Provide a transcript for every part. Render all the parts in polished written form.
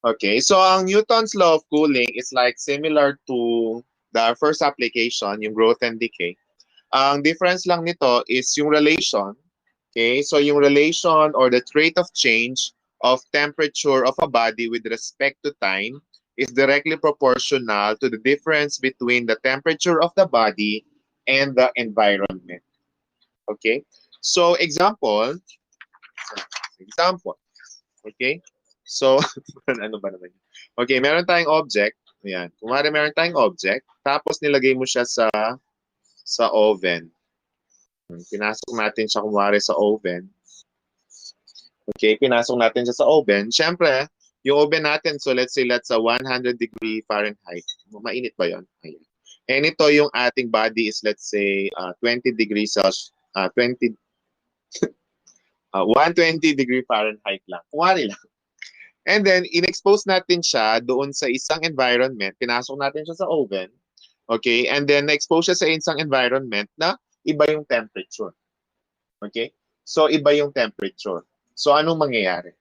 Okay, so ang Newton's law of cooling is like similar to the first application, yung growth and decay. Ang difference lang nito is yung relation. Okay, so yung relation or the rate of change of temperature of a body with respect to time is directly proportional to the difference between the temperature of the body and the environment. Okay, so example, okay, so ano ba naman yun? Okay, meron tayong object. Ayan, kumari meron tayong object, tapos nilagay mo siya sa oven. Pinasok natin siya kumari sa oven. Okay, pinasok natin siya sa oven. Siyempre, yung oven natin, so let's say that's a 100 degree Fahrenheit. Mainit ba yun? Ayan. And ito yung ating body is let's say 20 degrees Celsius, 120 degree Fahrenheit lang. Kumari lang. And then, in-expose natin siya doon sa isang environment. Pinasok natin siya sa oven. Okay? And then, na-expose siya sa isang environment na iba yung temperature. Okay? So, iba yung temperature. So, anong mangyayari?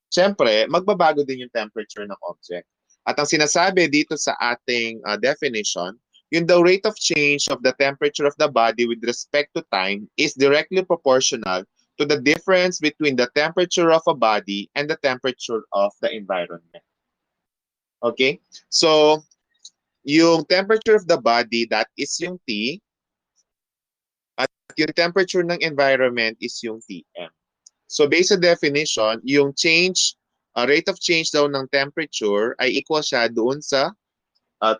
Siyempre, magbabago din yung temperature ng object. At ang sinasabi dito sa ating definition, yung the rate of change of the temperature of the body with respect to time is directly proportional to the difference between the temperature of a body and the temperature of the environment. Okay? So, yung temperature of the body, that is yung T, at yung temperature ng environment is yung Tm. So based sa definition, yung rate of change daw ng temperature ay equal siya doon sa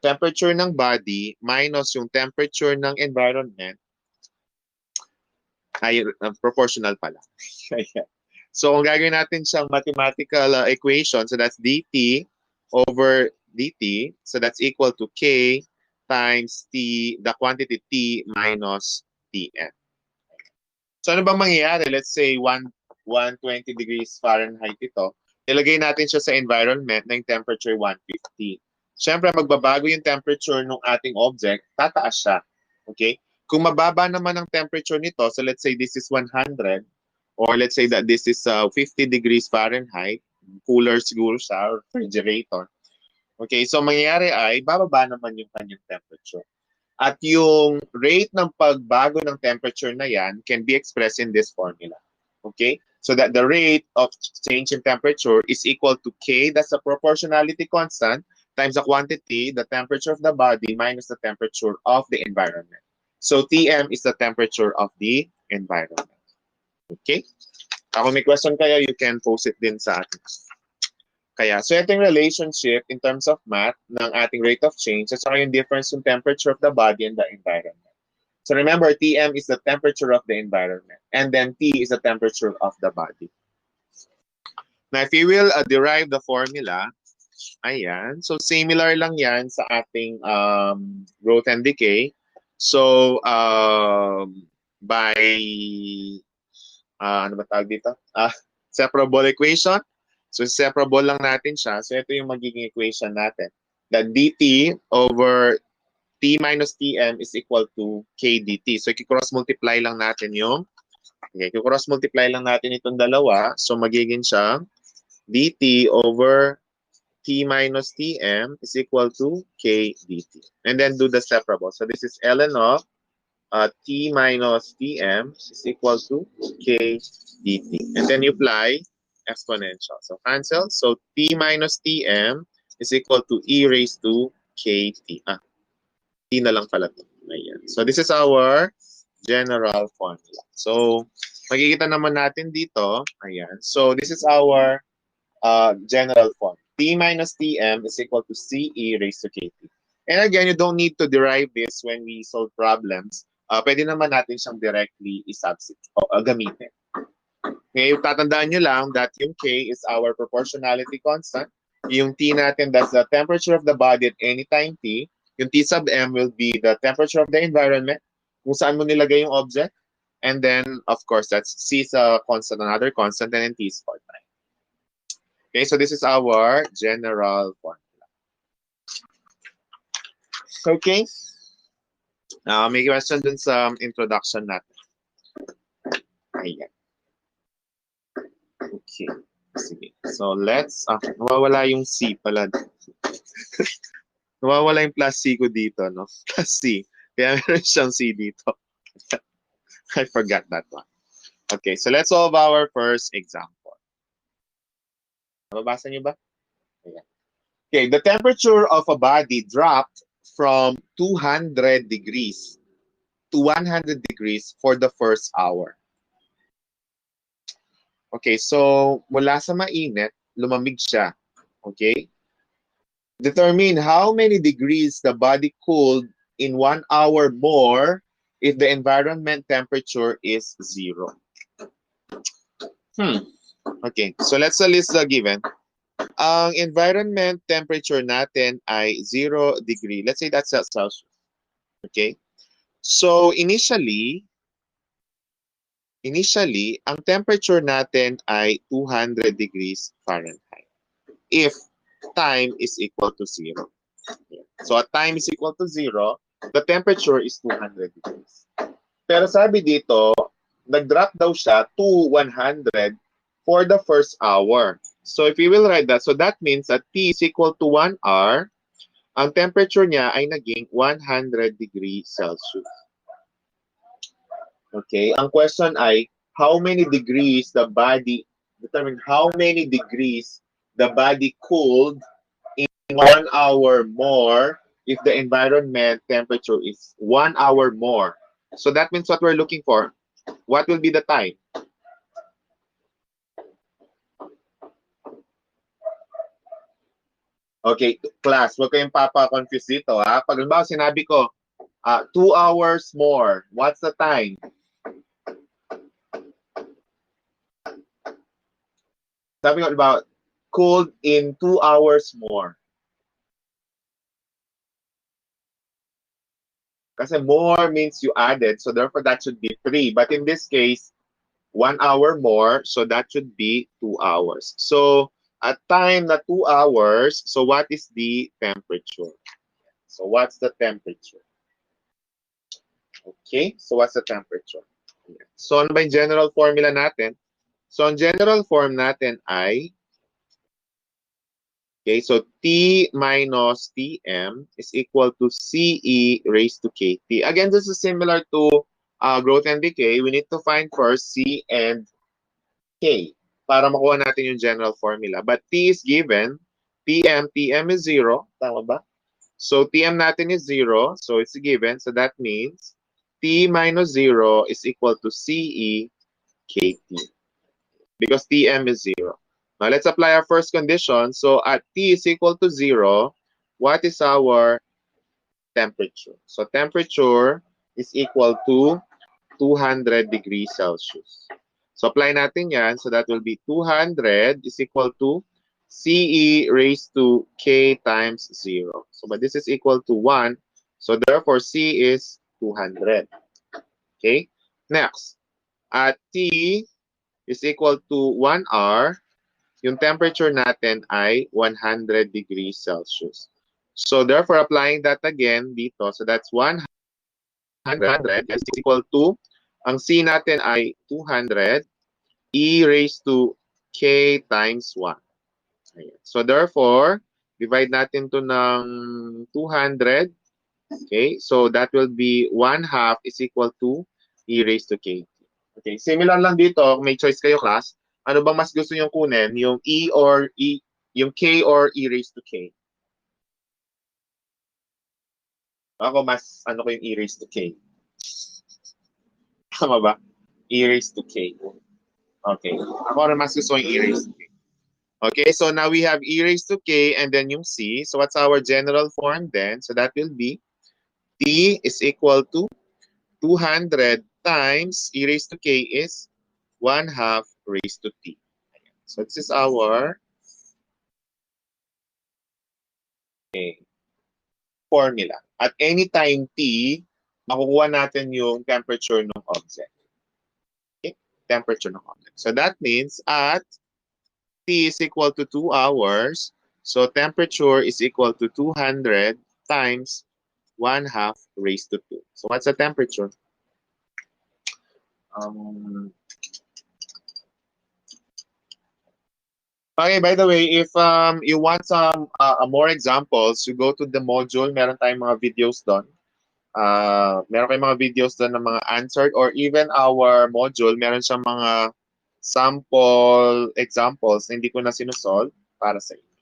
temperature ng body minus yung temperature ng environment ay proportional pala. So kung gagawin natin siyang mathematical equation, so that's dt over dt, so that's equal to k times t, the quantity t minus tn. So ano bang mangyayari? Let's say 120 degrees Fahrenheit ito. Nilagay natin siya sa environment na yung temperature 150. Siyempre, magbabago yung temperature ng ating object, tataas siya. Okay? Kung mababa naman ang temperature nito, so let's say this is 100, or let's say that this is 50 degrees Fahrenheit, cooler siguro siya, or refrigerator. Okay, so mangyayari ay, bababa naman yung kanyang temperature. At yung rate ng pagbago ng temperature na yan can be expressed in this formula. Okay? So that the rate of change in temperature is equal to K, that's the proportionality constant, times the quantity, the temperature of the body, minus the temperature of the environment. So Tm is the temperature of the environment. Okay? Kung may question kayo, you can post it din sa atin. Kaya, so ito yung relationship in terms of math ng ating rate of change at saka yung difference in temperature of the body and the environment. So remember, Tm is the temperature of the environment and then T is the temperature of the body. Now, if you will derive the formula, ayan, so similar lang yan sa ating growth and decay. So, by, ano ba tawag dito? Separable equation. So, separable lang natin siya. So, ito yung magiging equation natin. That dt over t minus tm is equal to k dt. So, i-cross multiply lang natin yung, okay, i-cross multiply lang natin itong dalawa. So, magiging siya dt over t minus tm is equal to k dt. And then do the separable. So, this is ln of t minus tm is equal to k dt. And then you apply exponential. So cancel. So t minus tm is equal to e raised to kt. T na lang pala to. Ayan. So this is our general formula. So makikita naman natin dito. Ayan. So this is our general form. T minus tm is equal to ce raised to kt. And again, you don't need to derive this when we solve problems. Pwede naman natin siyang directly i-substitute o gamitin. Okay, tatandaan nyo lang that yung K is our proportionality constant. Yung T natin, that's the temperature of the body at any time T. Yung T sub M will be the temperature of the environment, kung saan mo nilagay yung object. And then, of course, that's C is a constant, another constant, and then T is for time. Okay, so this is our general formula. Okay. May question dun sa introduction natin. Ayan. Okay. Sige. So let's, nawawala yung C pala. Nawawala yung plus C ko dito, no? Plus C. Kaya meron siyang C dito. I forgot that one. Okay, so let's solve our first example. Mababasa niyo ba? Ayan. Okay, the temperature of a body dropped from 200 degrees to 100 degrees for the first hour. Okay, so mula sa mainit, lumamig siya. Okay? Determine how many degrees the body cooled in 1 hour more if the environment temperature is 0. Okay, so let's list the given. Ang environment temperature natin ay 0 degree. Let's say that's Celsius. Okay? So initially, ang temperature natin ay 200 degrees Fahrenheit if time is equal to 0. So at time is equal to 0, the temperature is 200 degrees. Pero sabi dito, nag-drop daw siya to 100 for the first hour. So if you will write that, so that means at T is equal to 1 hour, ang temperature niya ay naging 100 degrees Celsius. Okay, ang question ay, how many degrees the body, determine how many degrees the body cooled in 1 hour more if the environment temperature is 1 hour more. So that means what we're looking for. What will be the time? Okay, class, huwag kayong papa-confuse dito, ha? Pag halimbawa sinabi ko, 2 hours more, what's the time? Sabi ko about cooled in 2 hours more. Kasi more means you added, so therefore that should be 3. But in this case, 1 hour more, so that should be 2 hours. So at time na 2 hours, so what is the temperature? So what's the temperature? Okay, so what's the temperature? So ano ba yung general formula natin? So ang general form natin ay, okay, so T minus Tm is equal to Ce raised to Kt. Again, this is similar to growth and decay. We need to find first C and K para makuha natin yung general formula. But T is given, Tm is 0. Tama ba? So Tm natin is 0, so it's given. So that means T minus 0 is equal to Ce Kt. Because Tm is 0. Now, let's apply our first condition. So, at T is equal to 0, what is our temperature? So, temperature is equal to 200 degrees Celsius. So, apply natin yan. So, that will be 200 is equal to Ce raised to K times 0. So, but this is equal to 1. So, therefore, C is 200. Okay? Next, at T is equal to 1 hour, yung temperature natin ay 100 degrees Celsius. So therefore, applying that again dito, so that's 100 is equal to, ang C natin ay 200, E raised to K times 1. Ayan. So therefore, divide natin to ng 200. Okay, so that will be 1/2 is equal to E raised to K. Okay, similar lang dito, may choice kayo class. Ano bang mas gusto niyo kunin? Yung E or E, yung K or E raised to K? Ako mas, ano ko yung E raised to K? Tama ba? E raised to K. Okay. Ako na mas gusto yung E raised to K. Okay, so now we have E raised to K and then yung C. So what's our general form then? So that will be T is equal to 200 times E raised to K is 1/2 raised to T. So this is our formula. At any time T, makukuha natin yung temperature ng object. Okay? Temperature ng object. So that means at T is equal to 2 hours, so temperature is equal to 200 times 1/2 raised to 2. So what's the temperature? Okay, by the way, if you want some more examples, you go to the module, meron tayong mga videos doon. Meron kayong mga videos doon ng mga answered or even our module, meron siyang mga sample examples na hindi ko na sinusolve para sa inyo.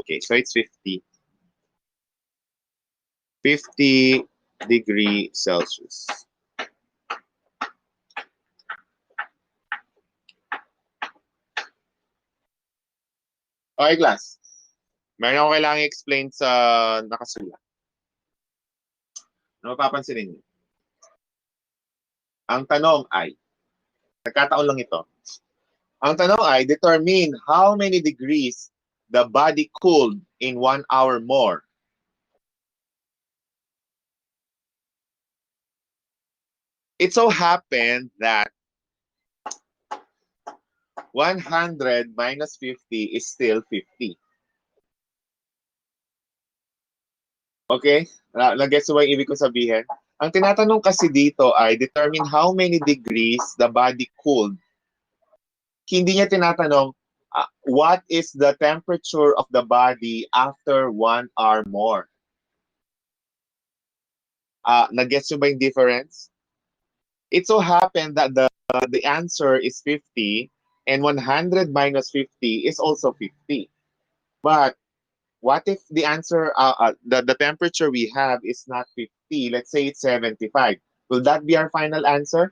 Okay, so it's 50. 50 degree Celsius. Okay, class. Meron ako kailangan i-explain sa nakasulat. Ano mapapansin niyo? Ang tanong ay, nagkataon lang ito. Ang tanong ay, determine how many degrees the body cooled in 1 hour more. It so happened that 100 minus 50 is still 50. Okay? Nag-gets mo ba yung ibig ko sabihin? Ang tinatanong kasi dito ay determine how many degrees the body cooled. Hindi niya tinatanong what is the temperature of the body after 1 hour more. Nag-gets mo ba yung difference? It so happened that the answer is 50 and 100 minus 50 is also 50. But what if the answer, the temperature we have is not 50? Let's say it's 75. Will that be our final answer?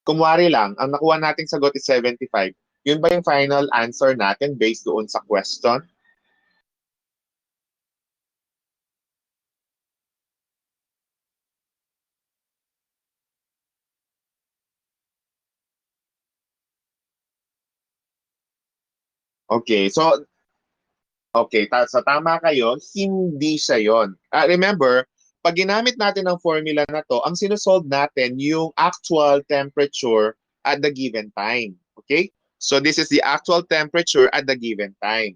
Kumwari lang, ang nakuha nating sagot is 75. Yun ba yung final answer natin based doon sa question? Okay, so so tama kayo, hindi siya yon. Remember, pag ginamit natin ang formula na to, ang sinusolve natin yung actual temperature at the given time. Okay? So this is the actual temperature at the given time.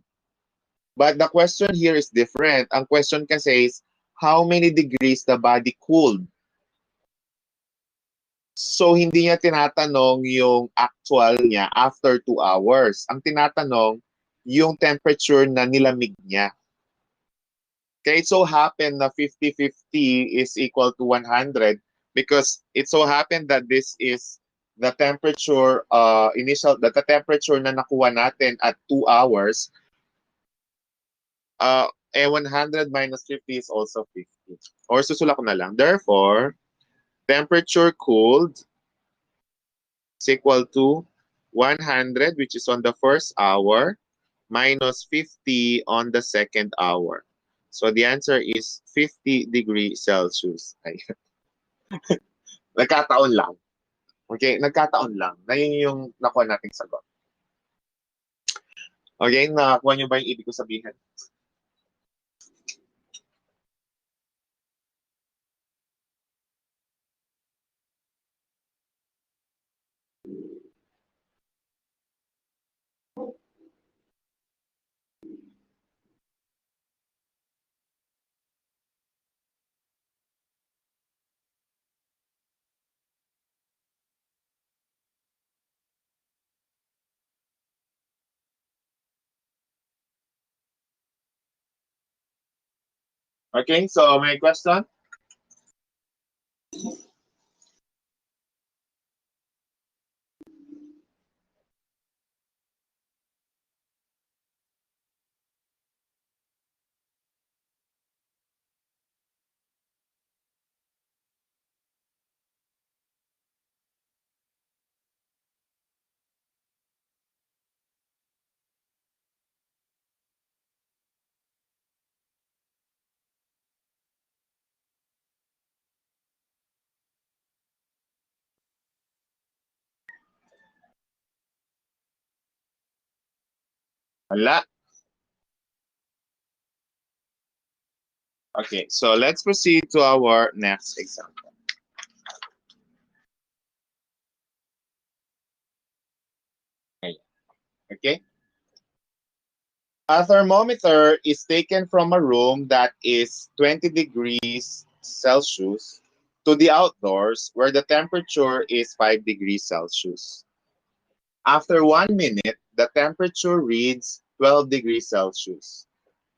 But the question here is different. Ang question kasi is, how many degrees the body cooled? So hindi niya tinatanong yung actual niya after 2 hours. Ang tinatanong, yung temperature na nilamig niya. Kaya it so happened na 50-50 is equal to 100 because it so happened that this is the temperature the temperature na nakuha natin at 2 hours. And 100 minus 50 is also 50. Or susulat ko na lang. Therefore, temperature cooled is equal to 100, which is on the first hour, minus 50 on the second hour. So the answer is 50 degrees Celsius. Ay, nagkataon lang. Okay, nagkataon lang. Na yun yung nakuha nating sagot. Okay, nakakuha nyo ba yung ibig ko sabihin? Okay, so may question? Wala. Okay, so let's proceed to our next example. Okay. A thermometer is taken from a room that is 20 degrees Celsius to the outdoors where the temperature is 5 degrees Celsius. After 1 minute, the temperature reads 12 degrees Celsius.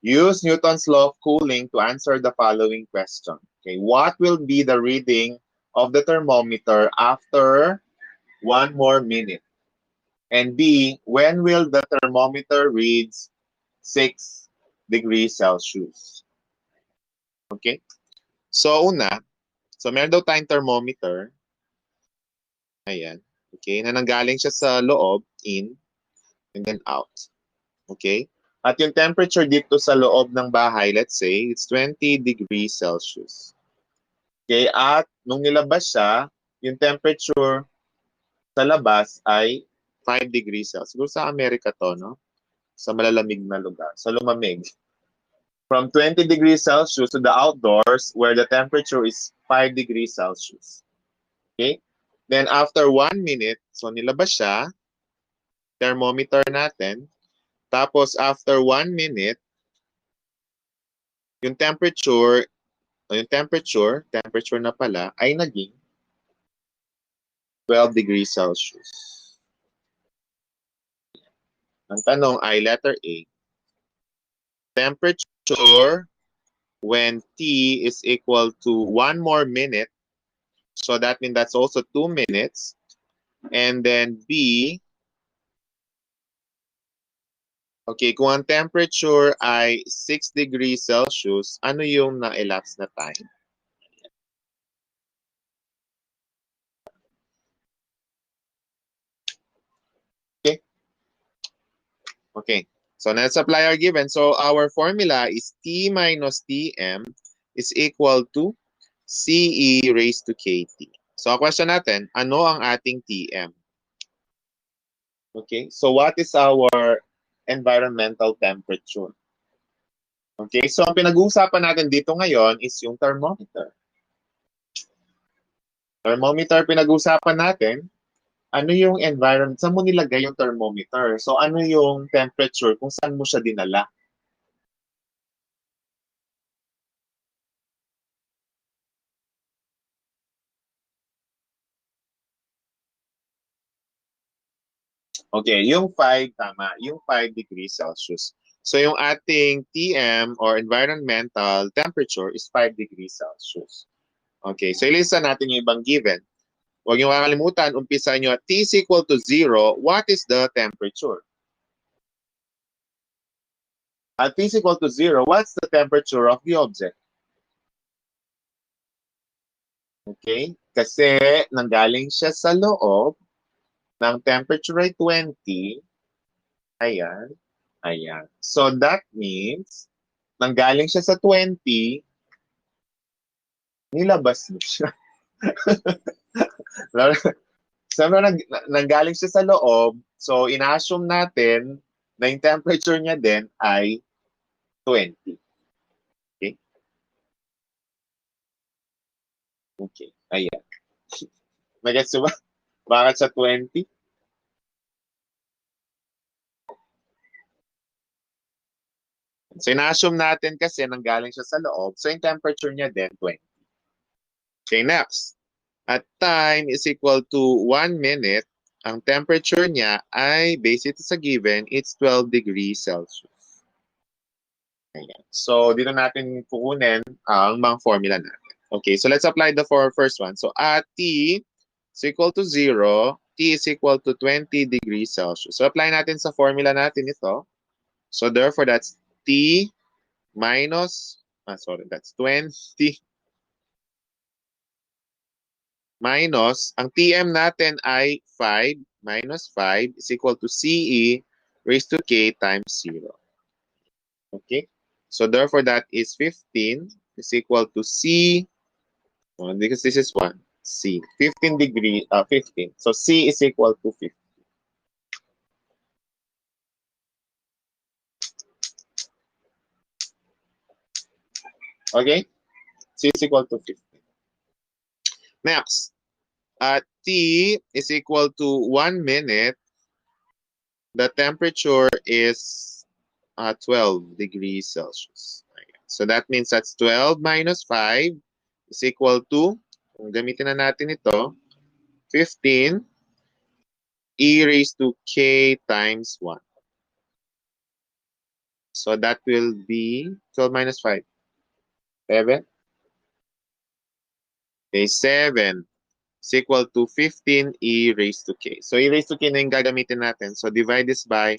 Use Newton's law of cooling to answer the following question. Okay, what will be the reading of the thermometer after 1 more minute? And B, when will the thermometer reads 6 degrees Celsius? Okay? So, una, so meron daw tayong thermometer. Ayan. Okay, na nanggaling siya sa loob, in, and then out. Okay? At yung temperature dito sa loob ng bahay, let's say, it's 20 degrees Celsius. Okay? At nung nilabas siya, yung temperature sa labas ay 5 degrees Celsius. Siguro sa Amerika to, no? Sa malalamig na lugar, sa lumamig. From 20 degrees Celsius to the outdoors where the temperature is 5 degrees Celsius. Okay? Then after 1 minute, so nilabas siya, thermometer natin. Tapos after 1 minute, yung temperature na pala ay naging 12 degrees Celsius. Ang tanong ay letter A. Temperature when T is equal to 1 more minute. So that means that's also 2 minutes. And then B, okay, kung ang temperature ay 6 degrees Celsius, ano yung na-elapse na time? Okay. Okay. So let's apply our given. So our formula is T minus Tm is equal to CE raised to KT. So ang question natin, ano ang ating Tm? Okay. So what is our environmental temperature? Okay. So ang pinag-uusapan natin dito ngayon is yung thermometer. Thermometer pinag-uusapan natin. Ano yung environment, saan mo nilagay yung thermometer? So ano yung temperature kung saan mo siya dinala? Okay, yung 5, tama. Yung 5 degrees Celsius. So yung ating TM or environmental temperature is 5 degrees Celsius. Okay, so ilista natin yung ibang given. Huwag niyo kakalimutan, umpisa niyo at T is equal to 0, what is the temperature? At T is equal to 0, what's the temperature of the object? Okay, kasi nanggaling siya sa loob ng temperature ay 20. Ayan. Ayan. So that means, nanggaling siya sa 20, nilabas mo siya. Sabi nanggaling siya sa loob, so ina-assume natin na yung temperature niya din ay 20. Okay? Okay. Ayan. Magets ba? Bakit sa 20? So ina-assume natin kasi nanggaling siya sa loob, so yung temperature niya din 20. Okay, next. At time is equal to 1 minute, ang temperature niya ay, based ito sa given, it's 12 degrees Celsius. Ayan. So, dito natin kukunin ang mga formula natin. Okay, so let's apply the first one. So, at T is equal to 0, T is equal to 20 degrees Celsius. So, apply natin sa formula natin ito. So, therefore, that's T minus, that's 20 minus, ang TM natin ay 5 minus 5 is equal to CE raised to K times 0. Okay? So therefore, that is 15 is equal to C, because this is 1, C. 15 degree, 15. So C is equal to 15. Okay? C is equal to 15. Next, T is equal to 1 minute. The temperature is 12 degrees Celsius. So that means that's 12 minus 5 is equal to, kung gamitin na natin ito, 15. e raised to k times 1. So that will be 12 minus 5. 7. Okay, 7 is equal to 15 e raised to k. So e raised to k na yung gagamitin natin. So divide this by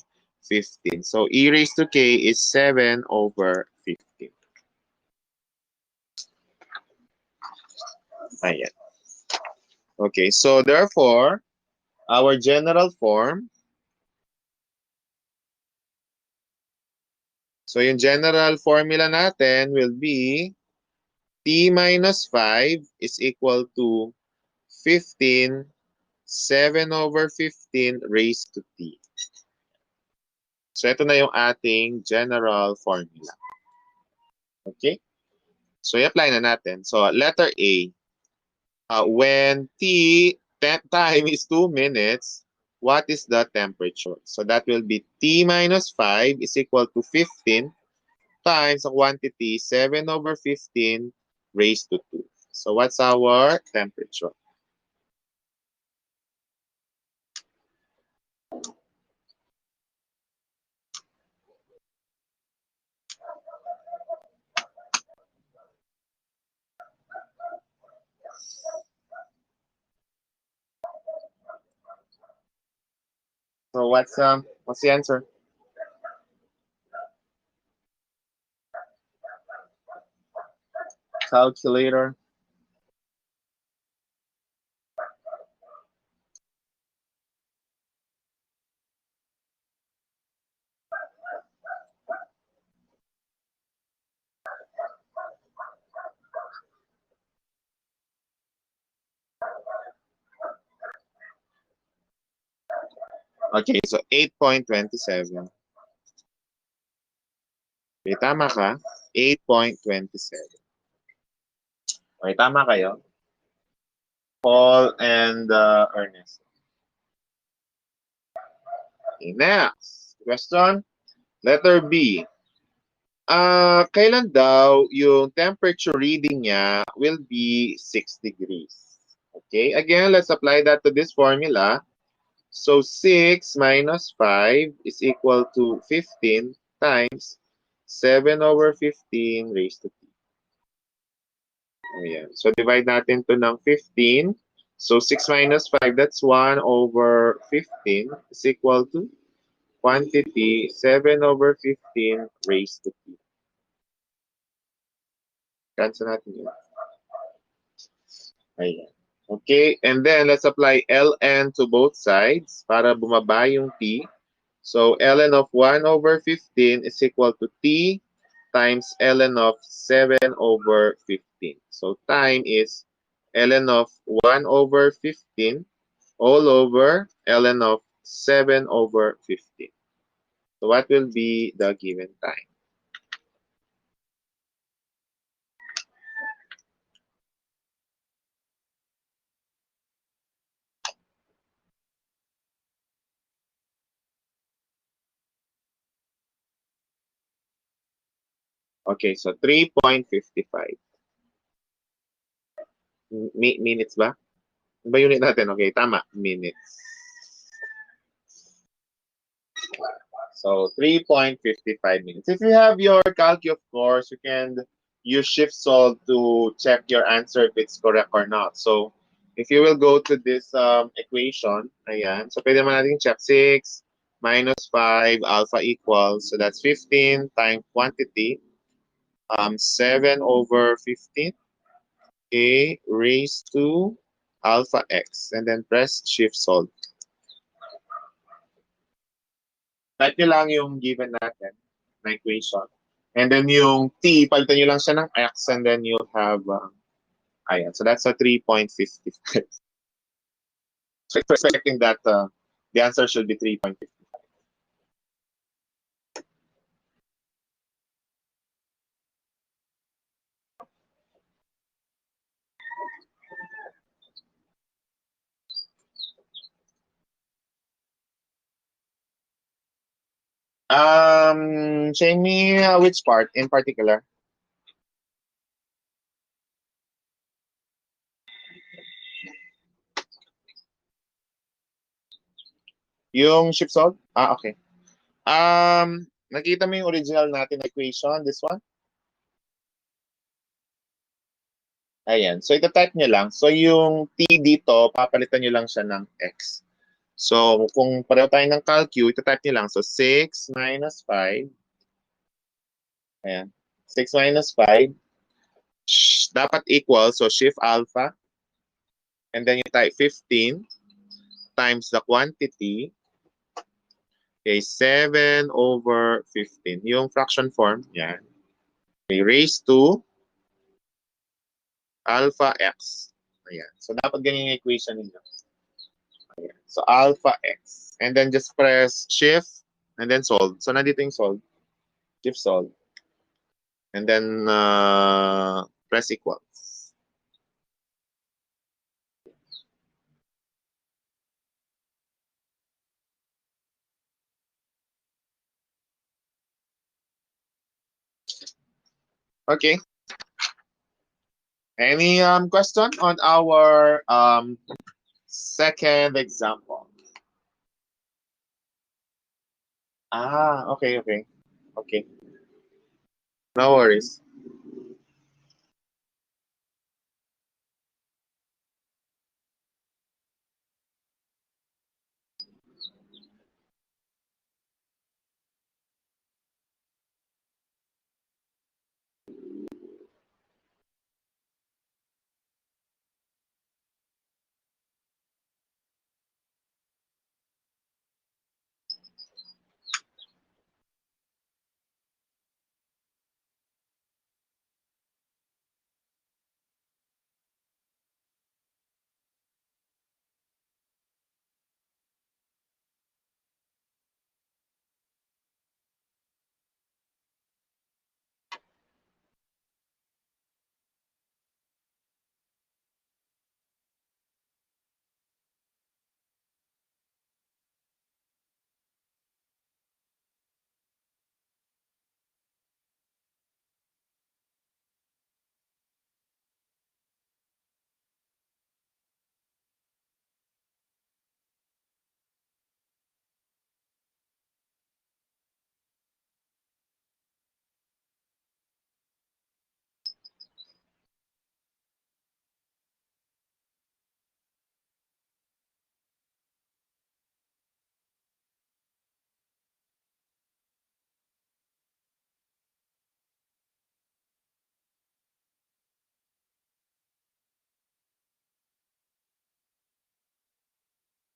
15. So e raised to k is 7 over 15. Ayan. Okay, so therefore, our general form, so yung general formula natin will be t minus 5 is equal to 15, 7 over 15 raised to t. So ito na yung ating general formula. Okay? So i-apply na natin. So letter A, when time is 2 minutes, what is the temperature? So that will be t minus 5 is equal to 15 times the quantity 7 over 15 raised to 2. So what's our temperature? So what's the answer? Calculator. Okay, so 8.27. Okay, tama ka? 8.27. Okay, tama kayo? Paul and Ernest. Okay, next question. Letter B. Kailan daw yung temperature reading niya will be 6 degrees? Okay, again, let's apply that to this formula. So 6 minus 5 is equal to 15 times 7 over 15 raised to t. Ayan. So divide natin to ng 15. So 6 minus 5, that's 1 over 15 is equal to quantity 7 over 15 raised to t. Cancel natin yun. Ayan. Okay, and then let's apply ln to both sides para bumaba yung t. So ln of 1 over 15 is equal to t times ln of 7 over 15. So time is ln of 1 over 15 all over ln of 7 over 15. So what will be the given time? Okay, so 3.55. Minutes ba? Ano ba unit natin? Okay, tama. Minutes. So 3.55 minutes. If you have your calc, of course, you can use shift solve to check your answer if it's correct or not. So if you will go to this equation, ayan, so pwede naman natin check 6 minus 5 alpha equals, so that's 15 times quantity, 7 over 15, a raised to alpha x, and then press shift solve. Type nyo lang yung given natin na equation. And then yung t, palitan nyo lang siya ng x, and then you'll have, ayan. So that's a 3.55. So expecting that the answer should be 3.55. Shame me which part in particular? Yung ship salt? Okay. Nakita mo yung original natin na equation, this one? Ayan. So, ita-type nyo lang. So, yung t dito, papalitan nyo lang siya ng x. So, kung pareho tayo ng calcu, ita-type nyo lang. So, 6 minus 5. Ayan. 6 minus 5. Dapat equal. So, shift alpha. And then you type 15 times the quantity. Okay, 7 over 15. Yung fraction form, yan. Okay, raised to alpha x. Ayan. So, dapat ganyan yung equation ninyo. Ayan. So, alpha x. And then just press shift and then solve. So, nandito yung solve. Shift solve. And then press equals. Okay. Any question on our second example? Okay, okay. Okay. No worries.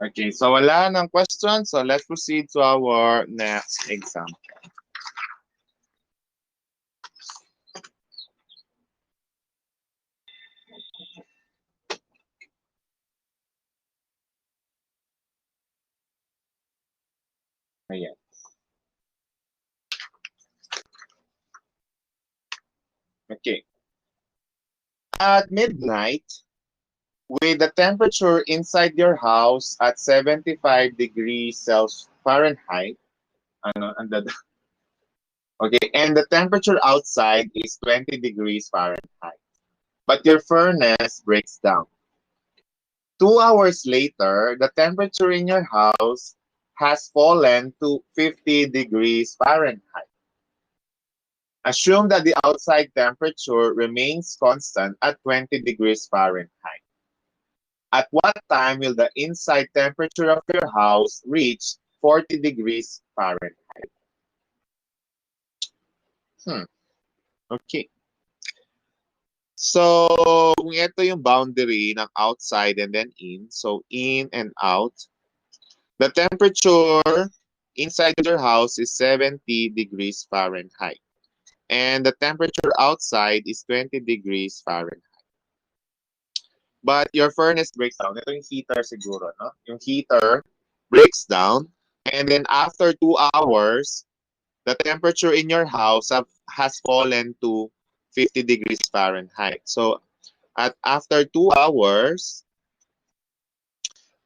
Okay, so wala ng question. So let's proceed to our next example. Ayan. Okay. At midnight, with the temperature inside your house at 75 degrees Celsius Fahrenheit, ano, okay, and the temperature outside is 20 degrees Fahrenheit, but your furnace breaks down. 2 hours later, the temperature in your house has fallen to 50 degrees Fahrenheit. Assume that the outside temperature remains constant at 20 degrees Fahrenheit. At what time will the inside temperature of your house reach 40 degrees Fahrenheit? Okay. So, kung ito yung boundary ng outside and then in, so in and out, the temperature inside your house is 70 degrees Fahrenheit. And the temperature outside is 20 degrees Fahrenheit. But your furnace breaks down. Ito yung heater siguro, no? Yung heater breaks down. And then after 2 hours, the temperature in your house has fallen to 50 degrees Fahrenheit. So after 2 hours,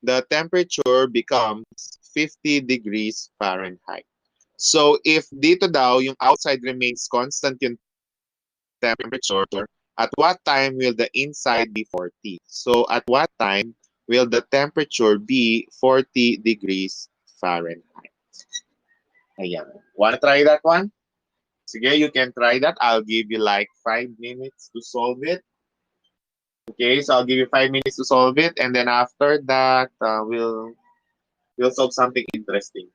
the temperature becomes 50 degrees Fahrenheit. So if dito daw, yung outside remains constant yung temperature, at what time will the inside be 40? So at what time will the temperature be 40 degrees Fahrenheit. Ayan. Wanna try that one? Sige, you can try that. I'll give you like 5 minutes to solve it. Okay, so I'll give you 5 minutes to solve it, and then after that, we'll solve something interesting.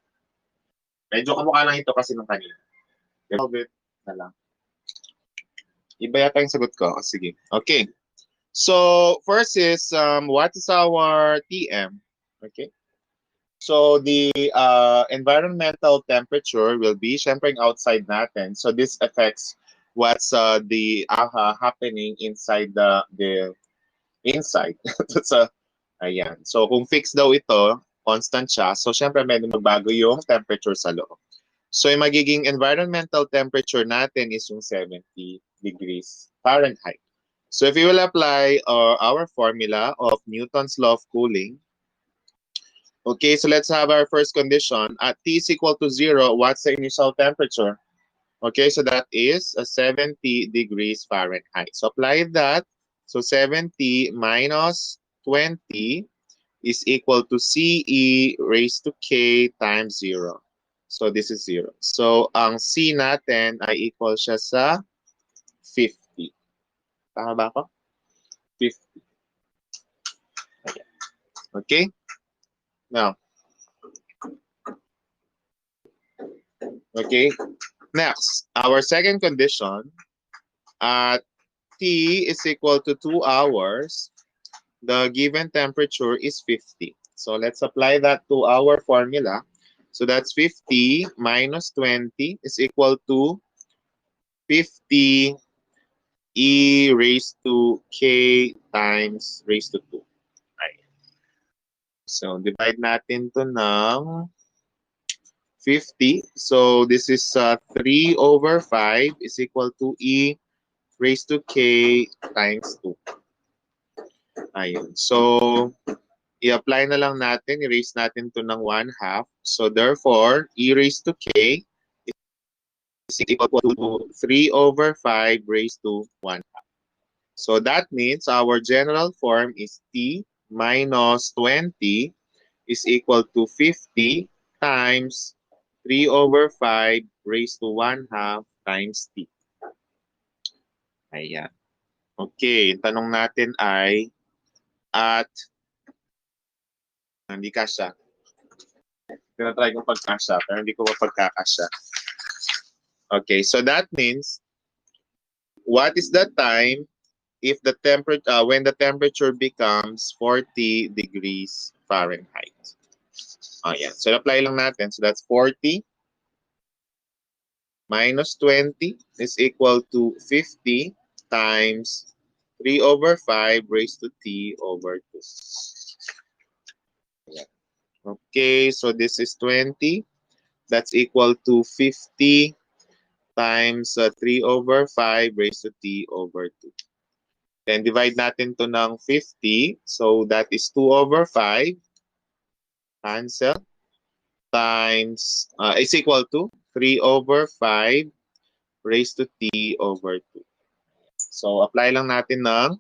Medyo kamukha lang ito kasi nung kanina. Solve it na lang. Iba yata yung sagot ko. Oh, sige. Okay. So, first is, what is our TM? Okay. So, the environmental temperature will be, syempre, outside natin. So, this affects what's the happening inside the inside. So, ayan. So, kung fixed daw ito, constant siya. So, syempre, may magbago yung temperature sa loob. So, yung magiging environmental temperature natin is yung 70 degrees Fahrenheit. So, if you will apply our formula of Newton's law of cooling, okay, so let's have our first condition. At T is equal to 0, what's the initial temperature? Okay, so that is 70 degrees Fahrenheit. So, apply that. So, 70 minus 20 is equal to CE raised to K times 0. So, this is 0. So, ang C natin ay equal siya sa 50. Tama ba ako? 50. Okay? Now, okay? Next, our second condition, at T is equal to 2 hours, the given temperature is 50. So, let's apply that to our formula. So, that's 50 minus 20 is equal to 50 E raised to K times raised to 2. Ayan. So, divide natin to ng 50. So, this is 3 over 5 is equal to E raised to K times 2. Ayun. So, i-apply na lang natin, i-raise natin to ng 1/2. So, therefore, E raised to K is equal to 3 over 5 raised to 1/2. So that means our general form is T minus 20 is equal to 50 times 3 over 5 raised to 1/2 times T. Ayan. Okay, tanong natin ay at hindi kasya. Tinatry kong pagkasya, pero hindi ko mapagkakasya. Okay, so that means what is the time if the temperature when the temperature becomes 40 degrees Fahrenheit? Ayan. So, apply lang natin. So, that's 40 minus 20 is equal to 50 times 3 over 5 raised to T over 2. Ayan. Okay, so this is 20. That's equal to 50 times 3 over 5 raised to T over 2. Then, divide natin to ng 50. So, that is 2 over 5. Cancel. Times, is equal to 3 over 5 raised to T over 2. So, apply lang natin ng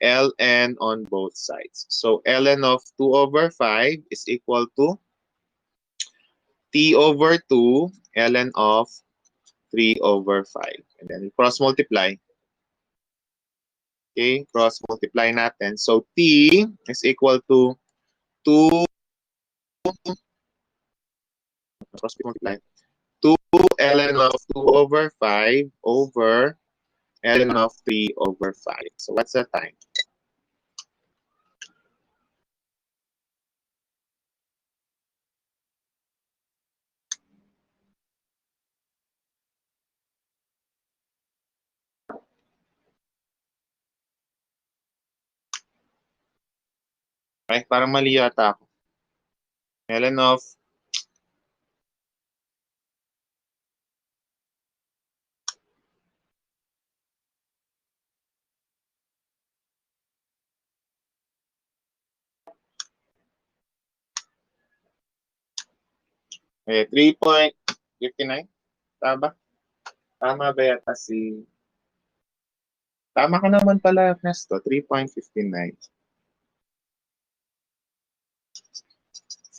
ln on both sides. So, ln of 2 over 5 is equal to T over 2 ln of 3 over 5. And then, cross multiply. Okay, cross multiply natin. So, T is equal to 2 cross multiply 2 ln of 2 over 5 over ln of 3 over 5. So, what's the time? Ay, parang mali yata ako. ln of 3.59. Tama ba? Tama ba yata si... Tama ka naman pala, Ernesto. 3.59.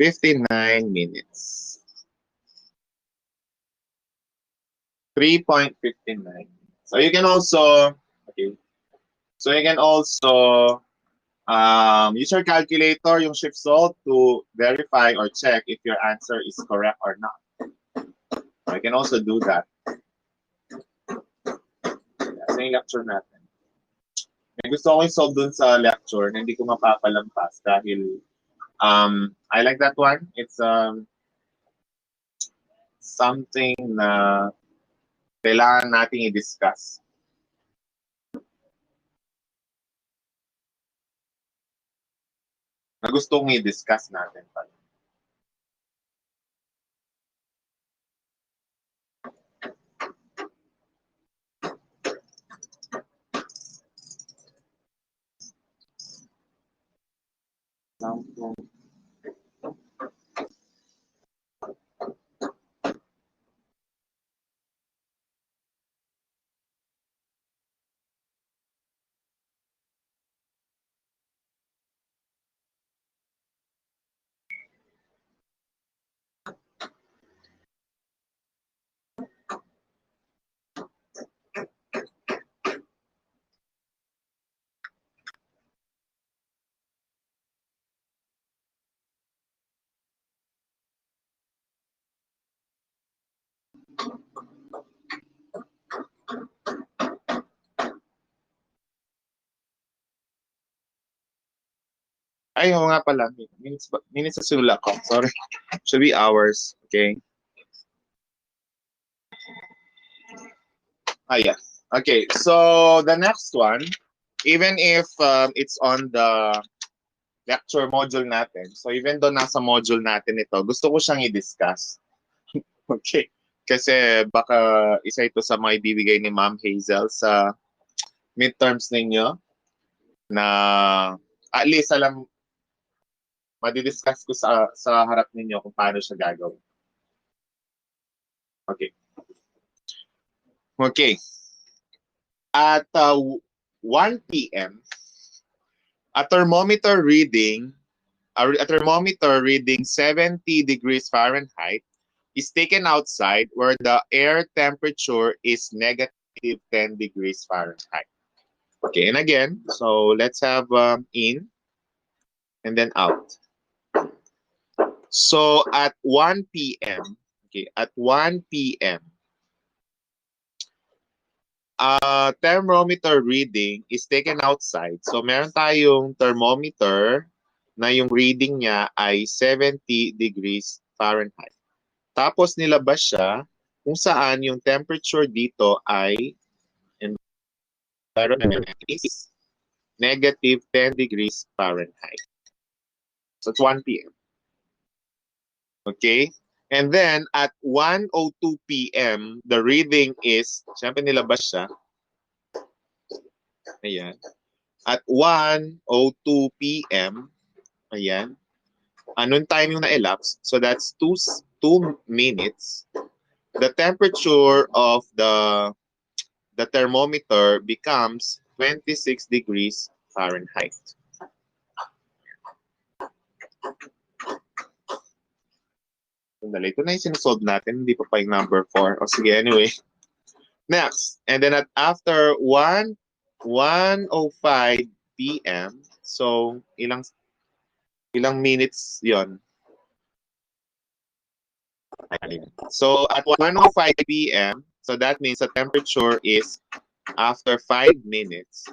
59 minutes. 3.59. So you can also, okay. So you can also use your calculator, yung shift salt, to verify or check if your answer is correct or not. So you can also do that. Sa yung lecture natin. May gusto ko i-solve dun sa lecture na hindi ko mapapalampas dahil I like that one. It's something na kailangan nating i-discuss. Na gustong i-discuss natin pa. Ay, oo nga pala. Minutes sa sula ko. Sorry. Should be hours. Okay. Yeah. Okay. So the next one, even if it's on the lecture module natin, so even though nasa module natin ito, gusto ko siyang i-discuss. Okay. Kasi baka isa ito sa mga ibibigay ni Ma'am Hazel sa midterms ninyo na at least alam, madidiscuss ko sa harap ninyo kung paano siya gagawin. Okay. Okay. At 1 p.m., a thermometer reading 70 degrees Fahrenheit is taken outside where the air temperature is negative 10 degrees Fahrenheit. Okay, and again, so let's have in and then out. So at 1 p.m., okay, at 1 p.m., thermometer reading is taken outside. So meron tayong thermometer na yung reading niya ay 70 degrees Fahrenheit. Tapos nilabas siya kung saan yung temperature dito ay environment is negative 10 degrees Fahrenheit. So it's 1 p.m. Okay? And then at 1:02 p.m., the reading is, siyempre nilabas siya. Ayan. At 1:02 p.m., ayan, anong time yung na-elapse? So that's 2 minutes. The temperature of the thermometer becomes 26 degrees Fahrenheit. Sandali, ito na yung sinusolve natin. Hindi pa yung number 4. O sige, anyway. Next. And then after 1:05 p.m., so ilang minutes yon? So at 1:05 p.m., so that means the temperature is after 5 minutes,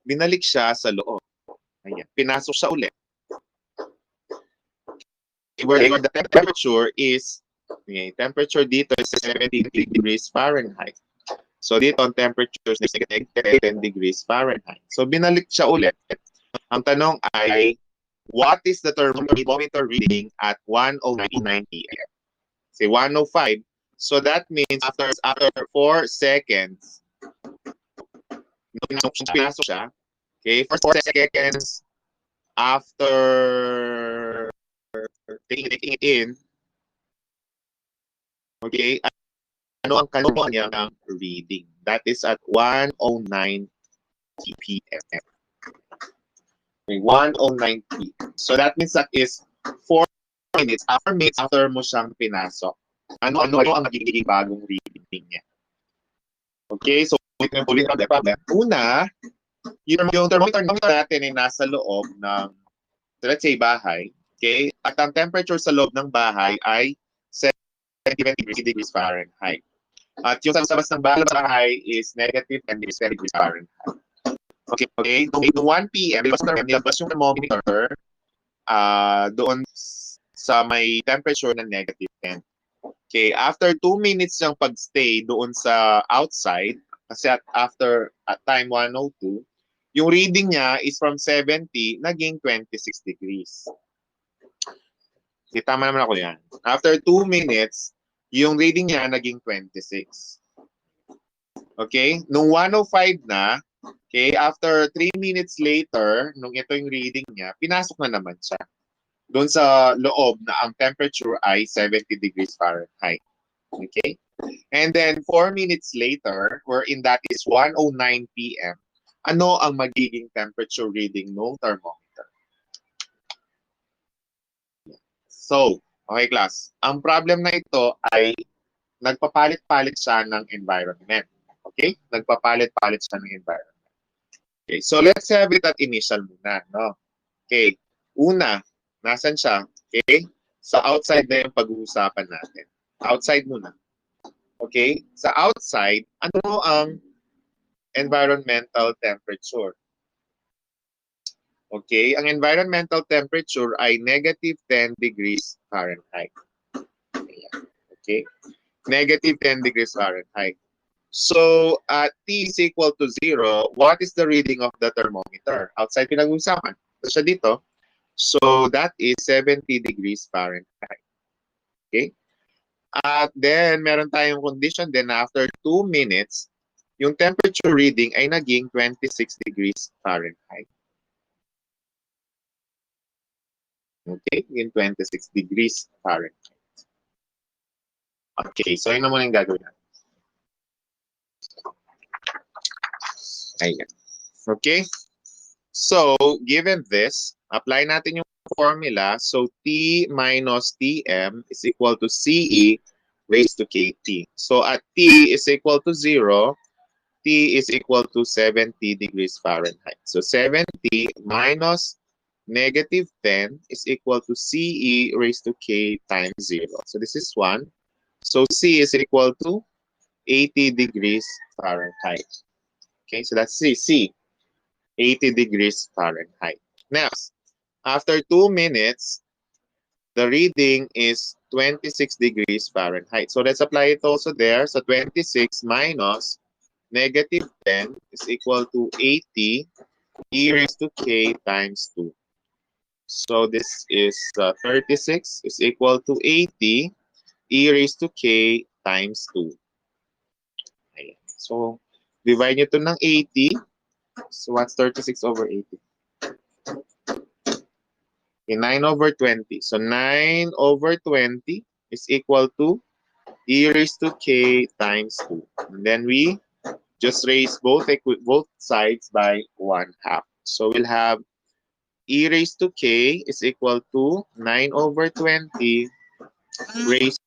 binalik siya sa loob. Ayan. Pinasok siya ulit. Where the temperature is, okay, temperature dito is 70 degrees Fahrenheit. So dito ang temperature is negative 10 degrees Fahrenheit. So binalik siya ulit. Ang tanong ay, what is the thermometer reading at 1:09 p.m.? Say 1:05. So that means after 4 seconds, nung pinasok siya, okay, for 4 seconds after taking it in, okay, ano ang kanya ng reading? That is at 1:09 p.m. Okay, 1:09 p.m. So that means that is 4 minutes after mo siyang pinasok. Ano ang magiging bagong reading niya? Okay, so ulit ang problem. Una, yung thermometer natin ay nasa loob ng, let's say, bahay. Okay? At ang temperature sa loob ng bahay ay 70 degrees Fahrenheit. At yung sa labas ng bahay is negative 10 degrees Fahrenheit. Okay, okay. Noong 1 p.m., nilabas yung thermometer doon sa may temperature na negative 10. Okay, after 2 minutes yung pagstay doon sa outside, kasi after at time 1:02, yung reading niya is from 70, naging 26 degrees. Okay, tama naman ako yan. After 2 minutes, yung reading niya naging 26. Okay, nung 1:05 na, okay, after 3 minutes later, nung ito yung reading niya, pinasok na naman siya doon sa loob na ang temperature ay 70 degrees Fahrenheit. Okay? And then 4 minutes later, wherein that is 1:09 p.m., ano ang magiging temperature reading ng thermometer? So, okay class, ang problem na ito ay nagpapalit-palit siya ng environment. Okay? Nagpapalit-palit siya ng environment. Okay, so let's have it at initial muna, no? Okay, una, nasan siya? Okay, sa outside na yung pag-uusapan natin. Outside muna. Okay, sa outside, ano ang environmental temperature? Okay, ang environmental temperature ay negative 10 degrees Fahrenheit. Okay, negative 10 degrees Fahrenheit. So, T is equal to 0, what is the reading of the thermometer? Outside pinag-usapan. So, siya dito. So, that is 70 degrees Fahrenheit. Okay? At then, meron tayong condition din na after 2 minutes, yung temperature reading ay naging 26 degrees Fahrenheit. Okay? Yung 26 degrees Fahrenheit. Okay, so yun na muna yung gagawin natin. Ayan. Okay? So, given this, apply natin yung formula. So, T minus Tm is equal to Ce raised to Kt. So, at T is equal to 0, T is equal to 70 degrees Fahrenheit. So, 70 minus negative 10 is equal to Ce raised to K times 0. So, this is 1. So, C is equal to 80 degrees Fahrenheit. Okay, so that's C, 80 degrees Fahrenheit. Next, after 2 minutes, the reading is 26 degrees Fahrenheit. So let's apply it also there. So 26 minus negative 10 is equal to 80 e raised to k times 2. So this is 36 is equal to 80 e raised to k times 2. Ayan. So divide nyo ito ng 80. So what's 36 over 80? Okay, 9 over 20. So 9 over 20 is equal to e raised to k times 2. And then we just raise both sides by 1/2. So we'll have e raised to k is equal to 9 over 20 raised